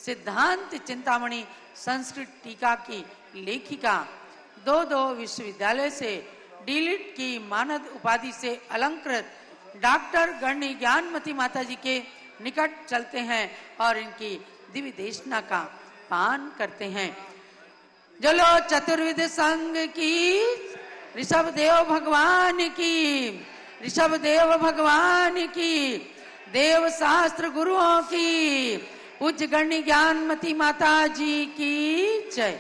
S4: सिद्धांत चिंतामणि संस्कृत टीका की लेखिका, 2 विश्वविद्यालय से डीलिट की मानद उपाधि से अलंकृत डॉक्टर गणनी ज्ञानमती माता जी के निकट चलते हैं और इनकी दिव्य देशना का पान करते हैं। जलो चतुर्विध संघ की, ऋषभ देव भगवान की, ऋषभ देव भगवान की, देव शास्त्र गुरुओं की, पूज्य गणनी ज्ञानमती माता जी की जय।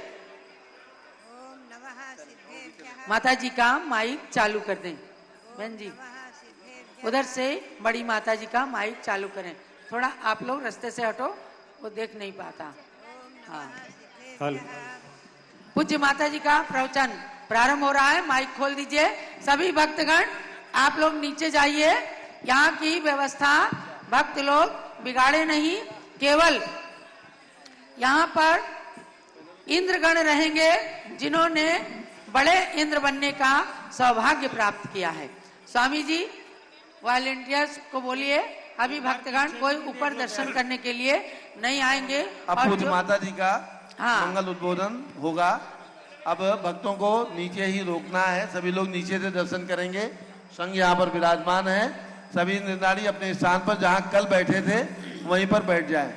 S4: माता जी का माइक चालू कर दें बहन जी, उधर से बड़ी माता जी का माइक चालू करें। थोड़ा आप लोग रास्ते से हटो, वो देख नहीं पाता। हाँ, पूज्य माता जी का प्रवचन प्रारंभ हो रहा है। माइक खोल दीजिए। सभी भक्तगण आप लोग नीचे जाइए। यहाँ की व्यवस्था भक्त लोग बिगाड़े नहीं, केवल यहाँ पर इंद्रगण रहेंगे जिन्होंने बड़े इंद्र बनने का सौभाग्य प्राप्त किया है। स्वामी जी वॉलेंटियर्स को बोलिए, अभी भक्तगण कोई ऊपर दर्शन करने के लिए नहीं आएंगे।
S3: अब
S4: और
S3: पूज्य माता जी का
S4: हाँ।
S3: मंगल उद्बोधन होगा। अब भक्तों को नीचे ही रोकना है, सभी लोग नीचे से दर्शन करेंगे। संघ यहाँ पर विराजमान है, सभी निर्नारी अपने स्थान पर जहाँ कल बैठे थे वहीं पर बैठ जाएं।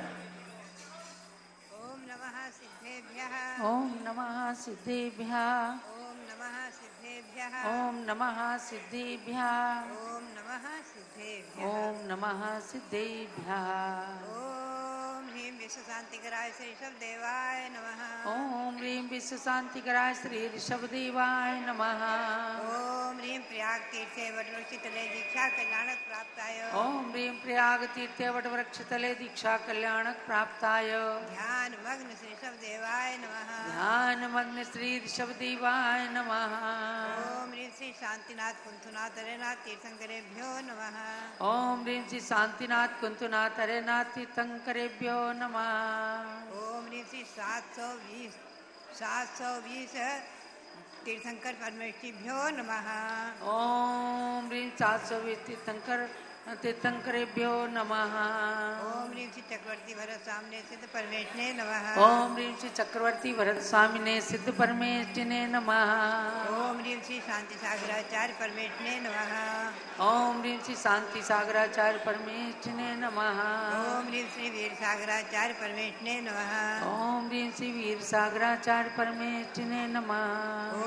S5: ओम नमः सिद्धेभ्यः
S4: ओम नमः सिद्धेभ्यः
S5: ओम नमः सिद्धेभ्यः
S4: ओम नमः सिद्धेभ्यः
S5: ओम नमः सिद्धेभ्यः
S4: ओम नमः सिद्धेभ्यः
S5: ओम ह्रीं विश्व शांतिकराय श्री ऋषभ देवाय नमः
S4: ओम ह्रीं विश्व शांतिकराय श्री ऋषभ देवाय नमः
S5: ओम ह्रीं प्रयाग तीर्थे वटवृक्षतले दीक्षा कल्याणक प्राप्ताय
S4: ओम ह्रीं प्रयाग तीर्थे वटवृक्षतले दीक्षा कल्याणक प्राप्ताय
S5: ध्यान मग्न श्री ऋषभ देवाय नमः
S4: ध्यान मग्न श्री ऋषभ देवाय नमः
S5: ओम ह्रीं श्री शांतिनाथ कुंथुनाथ हरेनाथ तीर्थंकरेभ्यो नमः
S4: ओम ह्रीं श्री शांतिनाथ कुंतुनाथ हरेनाथ तीर्थंकरेभ्यो नमः
S5: ओम ह्रीं श्री 720 तीर्थंकर परमेष्ठिभ्यो नमः
S4: ओम ह्रीं 720 तीर्थंकरेभ्यो नमः
S5: ओम ह्रीं श्री चक्रवर्ती भरत सामने सिद्ध परमेष्ठिने नमः
S4: ओम ह्रीं श्री चक्रवर्ती भरत स्वामिने सिद्ध परमेष्ठिने नमः
S5: ओम ह्रीं श्री शांति सागराचार्य परमेष्ठिने नमः
S4: ओम ह्रीं श्री शांति सागराचार्य परमेष्ठिने नमः
S5: ओम ह्रीं श्री वीर सागराचार्य परमेष्ठिने नमः
S4: ओम ह्रीं श्री वीर सागराचार्य परमेष्ठिने नमः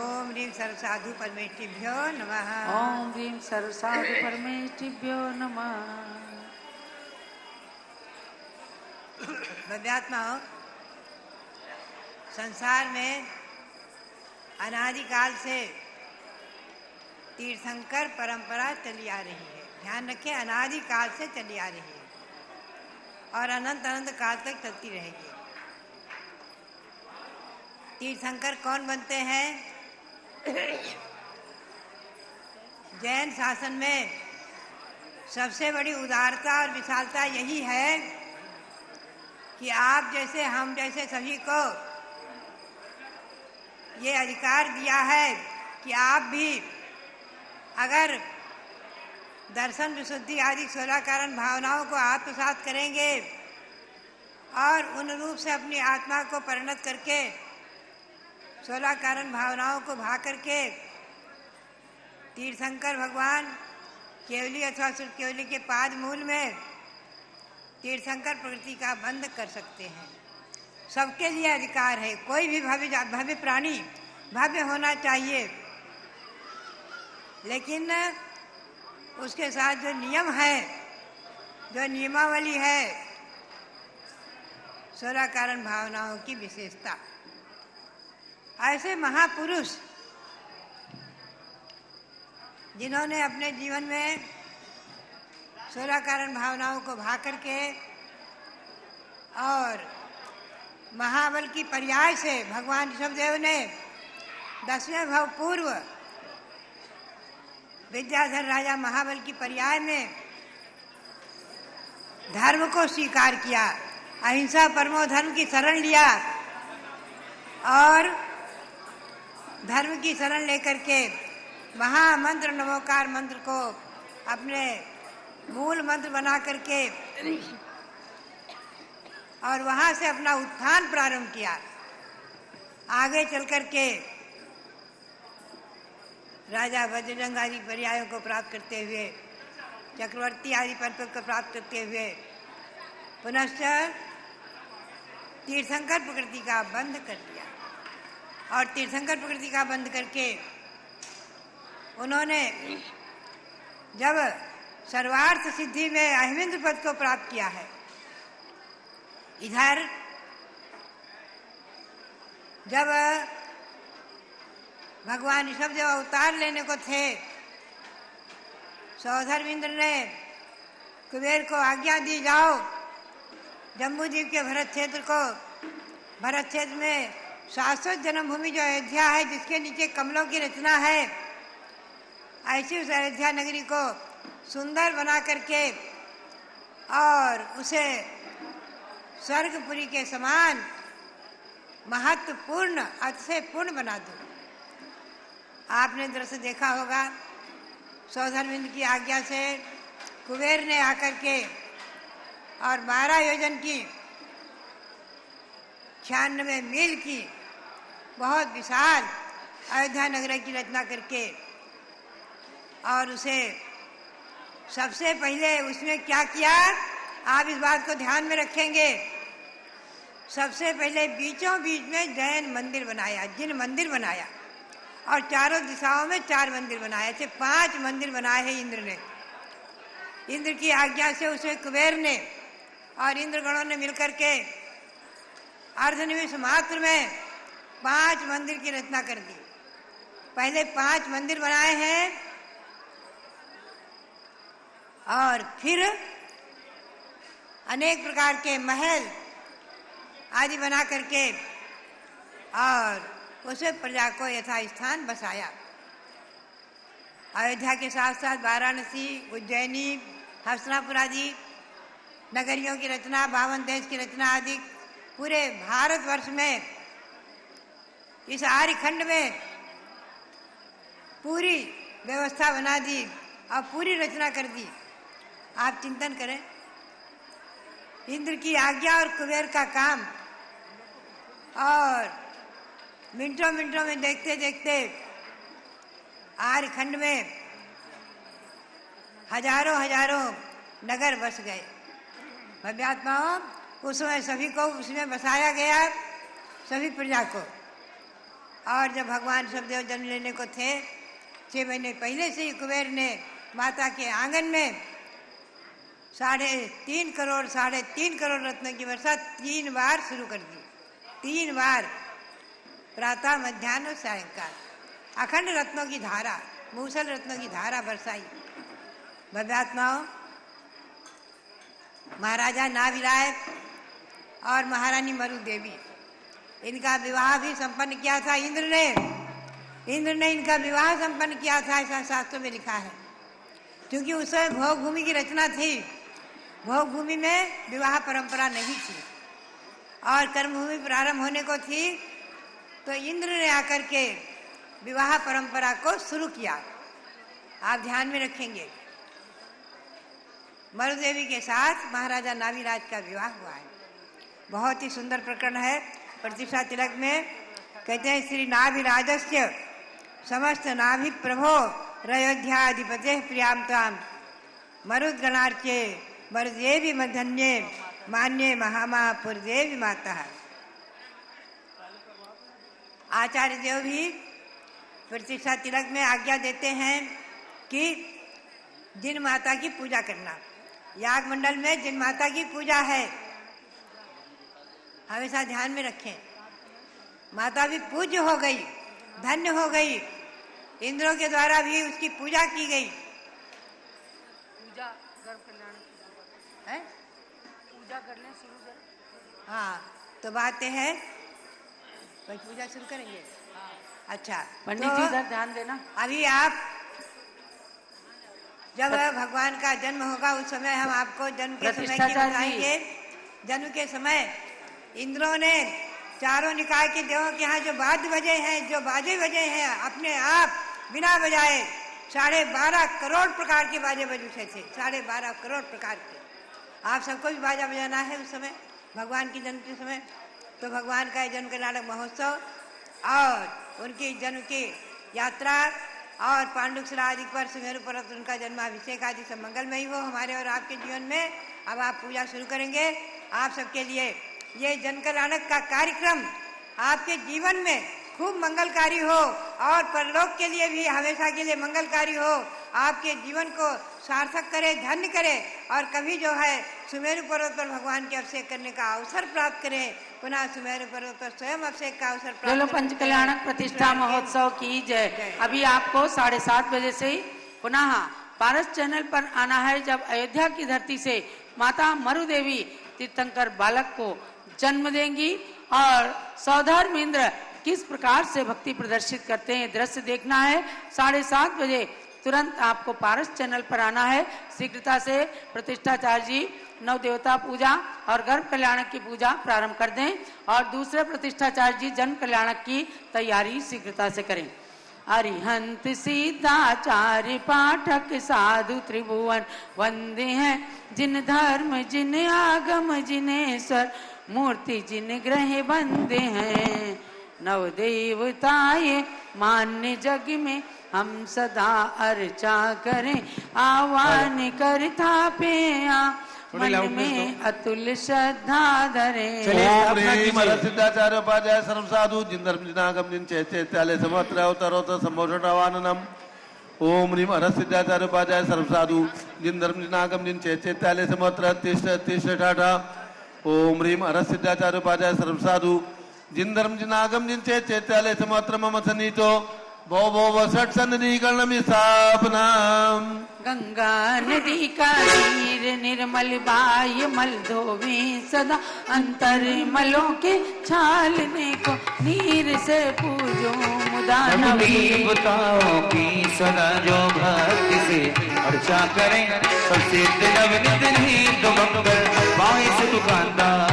S5: ओम ह्रीं सर्वसाधु परमेष्ठिभ्यो नमः
S4: ओम ह्रीं सर्वसाधु परमेष्ठिभ्यो नमः
S5: भव्यात्माओं, संसार में अनादिकाल से तीर्थंकर परंपरा चली आ रही है। ध्यान रखें, अनादिकाल से चली आ रही है और अनंत अनंत काल तक चलती रहेगी। तीर्थंकर कौन बनते हैं? जैन शासन में सबसे बड़ी उदारता और विशालता यही है कि आप जैसे हम जैसे सभी को ये अधिकार दिया है कि आप भी अगर दर्शन विशुद्धि आदि 16 कारण भावनाओं को आत्मसात करेंगे और उन रूप से अपनी आत्मा को परिणत करके 16 कारण भावनाओं को भा करके तीर्थंकर भगवान केवली अथवा सुर केवली के पाद मूल में तीर्थंकर प्रकृति का बंध कर सकते हैं। सबके लिए अधिकार है। कोई भी भव्य प्राणी भव्य होना चाहिए, लेकिन उसके साथ जो नियम है, जो नियमावली है, 16 कारण भावनाओं की विशेषता। ऐसे महापुरुष जिन्होंने अपने जीवन में 16 कारण भावनाओं को भा करके और महाबल की पर्याय से भगवान ऋषभदेव ने 10वें भव पूर्व विद्याधर राजा महाबल की पर्याय में धर्म को स्वीकार किया, अहिंसा परमो धर्म की शरण लिया और धर्म की शरण लेकर के महामंत्र नमोकार मंत्र को अपने मूल मंत्र बना करके और वहां से अपना उत्थान प्रारंभ किया। आगे चल करके राजा वज्रजंग आदि पर्यायों को प्राप्त करते हुए, चक्रवर्ती आदि पद को प्राप्त करते हुए पुनश्च तीर्थंकर प्रकृति का बंध कर दिया और तीर्थंकर प्रकृति का बंध करके उन्होंने जब सर्वार्थ सिद्धि में अहिमिंद्र पद को प्राप्त किया है, इधर जब भगवान ऋषभदेव अवतार लेने को थे, सौधर्मिंद्र ने कुबेर को आज्ञा दी, जाओ जम्बूद्वीप के भरत क्षेत्र में शाश्वत जन्मभूमि जो अयोध्या है, जिसके नीचे कमलों की रचना है, ऐसी उस अयोध्या नगरी को सुंदर बना करके और उसे स्वर्गपुरी के समान महत्वपूर्ण अतिशयपूर्ण बना दो। आपने दृश्य देखा होगा, सौधर्मिंद की आज्ञा से कुबेर ने आकर के और 12 योजन की 96 मील की बहुत विशाल अयोध्या नगर की रचना करके, और उसे सबसे पहले उसने क्या किया, आप इस बात को ध्यान में रखेंगे, सबसे पहले बीचों बीच में जैन मंदिर बनाया, जिन मंदिर बनाया, और चारों दिशाओं में 4 मंदिर बनाए, ऐसे 5 मंदिर बनाए हैं इंद्र ने। इंद्र की आज्ञा से उसे कुबेर ने और इंद्रगणों ने मिलकर के अर्धनिमिष मात्र में 5 मंदिर की रचना कर दी। पहले 5 मंदिर बनाए हैं और फिर अनेक प्रकार के महल आदि बना करके और उसे प्रजा को यथास्थान बसाया। अयोध्या के साथ साथ वाराणसी, उज्जैनी, हस्तिनापुर आदि नगरियों की रचना, 52 देश की रचना आदि पूरे भारतवर्ष में, इस आर्यखंड में पूरी व्यवस्था बना दी और पूरी रचना कर दी। आप चिंतन करें, इंद्र की आज्ञा और कुबेर का काम, और मिनटों मिनटों में देखते देखते आर्यखंड में हजारों हजारों नगर बस गए। भव्यात्माओं, उस समय सभी को उसमें बसाया गया, सभी प्रजा को। और जब भगवान शब्देव जन्म लेने को थे, 6 महीने पहले से ही कुबेर ने माता के आंगन में 3.5 करोड़ 3.5 करोड़ रत्न की वर्षा 3 बार शुरू कर दी। 3 बार, प्रातः, मध्याह्न और सायंकाल, अखंड रत्नों की धारा, मूसल रत्नों की धारा बरसाई। भव्यात्माओं, महाराजा नाभिराय और महारानी मरु देवी, इनका विवाह भी संपन्न किया था इंद्र ने इनका विवाह संपन्न किया था, ऐसा शास्त्रों में लिखा है। क्योंकि उस समय भोग भूमि की रचना थी, भोग भूमि में विवाह परंपरा नहीं थी और कर्मभूमि प्रारंभ होने को थी, तो इंद्र ने आकर के विवाह परंपरा को शुरू किया। आप ध्यान में रखेंगे, मरुदेवी के साथ महाराजा नाभिराज का विवाह हुआ है। बहुत ही सुंदर प्रकरण है। प्रतिष्ठा तिलक में कहते हैं, श्री नाभिराजस्य समस्त नाभि प्रभो रयोध्याधिपते प्रियाम ताम मरुद्गणार्चे मरुदेवी मधन्ये मान्ये महामापुरदेवी माता। आचार्य देव भी प्रतिष्ठा तिलक में आज्ञा देते हैं कि जिन माता की पूजा करना, याग मंडल में जिन माता की पूजा है, हमेशा ध्यान में रखें, माता भी पूज्य हो गई, धन्य हो गई, इंद्रों के द्वारा भी उसकी पूजा की गई। पूजा गर्भ कल्याण है, पूजा करने शुरू कर। हाँ, तो बातें हैं, भाई पूजा शुरू करेंगे। अच्छा
S4: पंडित जी इधर ध्यान देना।
S5: अभी आप जब भगवान का जन्म होगा उस समय हम आपको जन्म के समय की बताएंगे। जन्म के समय इंद्रों ने चारों निकाय के देवों के यहाँ जो वाद्य बजे हैं, जो बाजे बजे हैं, अपने आप बिना बजाए 12.5 करोड़ प्रकार के बाजे बजूसे थे। 12.5 करोड़ प्रकार के। आप सबको भी बाजा बजाना है उस समय भगवान के जन्म के समय। तो भगवान का जन्म के नाटक महोत्सव और उनकी जन्म की यात्रा और पांडुक्षरा आदि पर सुमेरु पर्वत उनका जन्माभिषेक आदि सब मंगलमयी हो हमारे और आपके जीवन में। अब आप पूजा शुरू करेंगे। आप सबके लिए ये जन कल्याणक का कार्यक्रम आपके जीवन में खूब मंगलकारी हो और परलोक के लिए भी हमेशा के लिए मंगलकारी हो, आपके जीवन को सार्थक करे, धन्य करे और कभी जो है सुमेरु पर्वत पर भगवान के अभिषेक करने का अवसर प्राप्त करें, पुनः सुमेरु पर्वत पर स्वयं अभिषेक का अवसर प्राप्त
S4: चलो पंच कल्याणक प्रतिष्ठा महोत्सव की जय। अभी आपको 7:30 बजे से पुनः पारस चैनल पर आना है, जब अयोध्या की धरती से माता मरु देवी तीर्थंकर बालक को जन्म देंगी और सौधर्म इंद्र किस प्रकार से भक्ति प्रदर्शित करते हैं दृश्य देखना है। 7:30 बजे तुरंत आपको पारस चैनल पर आना है। शीघ्रता से प्रतिष्ठाचार्य जी नव देवता पूजा और गर्भ कल्याणक की पूजा प्रारंभ कर दें और दूसरे प्रतिष्ठाचार्य जी जन कल्याणक की तैयारी शीघ्रता से करें। अरिहंत सीताचार्य पाठक साधु त्रिभुवन वंदे हैं, जिन धर्म जिन आगम जिनेश्वर मूर्ति जिन ग्रह बंदे हैं। नव देवताए मान्य जग में हम सदा अर्चा करें, आह्वान कर थापे मन में अतुल श्रद्धा धरें।
S3: ओम ह्रीं सिद्धाचार्य उपाध्याय सर्व साधु जिन धर्म जिनागम जिन चैत्यालय समत्र अवतरोत संभोषणवाननम। ओम ह्रीं सिद्धाचार्य उपाध्याय सर्व साधु जिन धर्म जिनागम जिन चैत्यालय समत्र तिष्ठ ठाठा। ओम ह्रीं सिद्धाचार्य उपाध्याय सर्व साधु जिन धर्म जिनागम जिन चैत्यालय समत्र मम सन्निहितो भो भो षट सन्निधि कर्णमि स्थापनाम।
S4: गंगा नदी का नीर निर्मल बाय मल धोवे सदा, अंतर मलों के छालने को नीर से पूजो मुदा।
S1: नव देवताओं की सदा जो भक्ति से अर्चा करें, सबसे नवनित हित मंगल पाए से दुकानदार।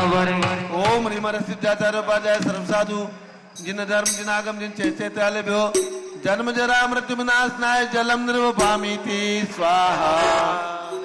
S3: ओम ह्रीं सिद्धाचार्य उपाध्याय सर्व साधु जिन धर्म जिनागम जिन चैत्यालय भ्यो जन्म जरा मृत्यु विनाशनाय जलम निर्वपामीति स्वाहा।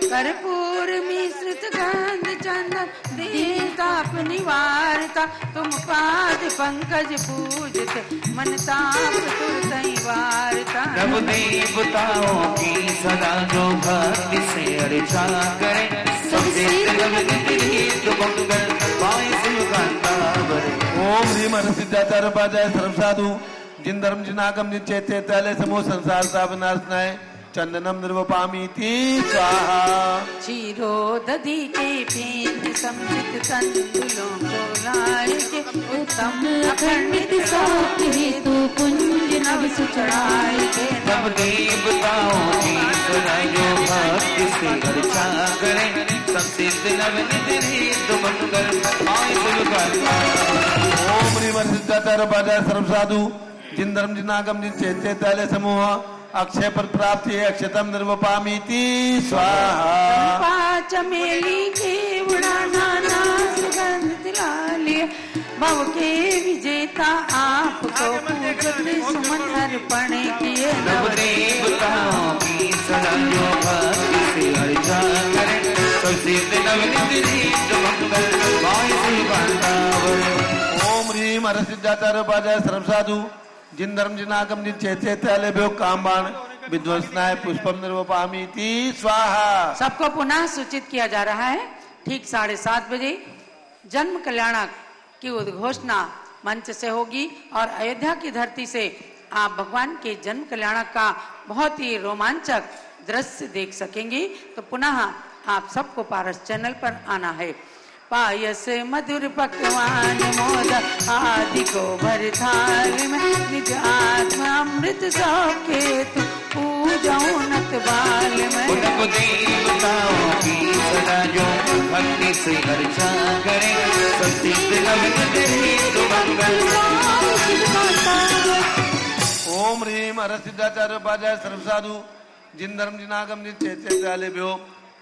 S4: कर्पूर मिश्रित गंध चंदन दीताप निवारता, तुम पाद पंकज पूजते मन ताप तुरतई वारता।
S1: नव देवताओं की सदा जो भक्ति से अर्चा करें, सबसे नवनित हित मंगल पाए से दुकानदार।
S3: ओम ह्रीं सिद्धाचार्य उपाध्याय सर्व साधु जिन धर्म जिनागम जिन चैत्यालय समूह संसार सा विनाशनाय चंदनम निर्वपामीति स्वाहा।
S4: क्षीरोदधि के फेन समृत तंदुलों को लाए के, उत्तम अखंडित सौख हेतु कुंज नभ सुचढ़ाए के।
S1: नव देवताओं की सदा जो भक्ति से अर्चा करें, सबसे नवनित हित मंगल पाए से दुकानदार।
S3: ओम ह्रीं सिद्धाचार्य उपाध्याय सर्व साधु जिन धर्म जिनागम जिन चैत्यालय समूह अक्षय पर प्राप्ति अक्षतम निर्वपामीति स्वाहा।
S4: चमेली के उड़ाना सुगंध दिलालिए, भव के विजेता आपको पूजते सुमन अर्पण किए।
S1: नव देवताओं की सदा जो भक्ति से अर्चा करें, सबसे नवनित हित मंगल पाए से दुकानदार।
S3: ओम ह्रीं सिद्धाचार्य उपाध्याय सर्व साधु जिन धर्म जिनागम जिन चैत्यालय भ्यो कामबाण विध्वंसनाय पुष्पम निर्वपामीति स्वाहा।
S4: सबको पुनः सूचित किया जा रहा है, ठीक 7:30 बजे जन्म कल्याणक की उद्घोषणा मंच से होगी और अयोध्या की धरती से आप भगवान के जन्म कल्याणक का बहुत ही रोमांचक दृश्य देख सकेंगे। तो पुनः आप सबको पारस चैनल पर आना है। पायस मधुर पकवान मोदक आदि को भर थाल में, निज आत्मा अमृत सौखे तु पूजा उन्नत बाल में।
S1: नव देवताओं की सदा जो भक्ति से अर्चा करें, सबसे नवनित हित मंगल।
S3: ओम ह्रीं सिद्धाचार्य उपाध्याय सर्व साधु जिन धर्म जिनागम जिन चैत्यालय भ्यो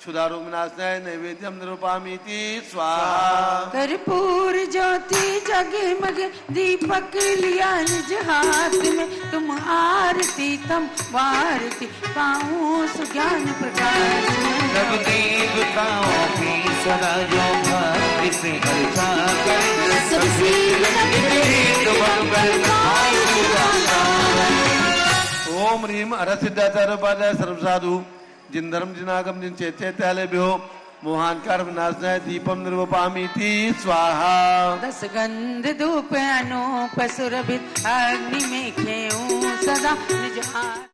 S3: क्षुधारो विनाशनाय नैवेद्यम निरूपामीति स्वाहा।
S4: कर्पूर ज्योति जगमग दीपक लिया निज हाथ में, तुम आरती तम वारती पाऊं सुज्ञान प्रकाश में।
S1: नव देवताओं की सदा जो भक्ति से अर्चा करें, सबसे नवनित हित मंगल पाए से दुकानदार।
S3: ओम ह्रीं सिद्धाचार्य उपाध्याय सर्व साधु जिन धर्म जिनागम जिन चैत्यालय भ्यो मोहानकार विनाशनाय दीपम निर्वपामीति स्वाहा।
S4: 10 गंध धूप अनूप सुरभित अग्नि में खेऊं सदा निज हाथ।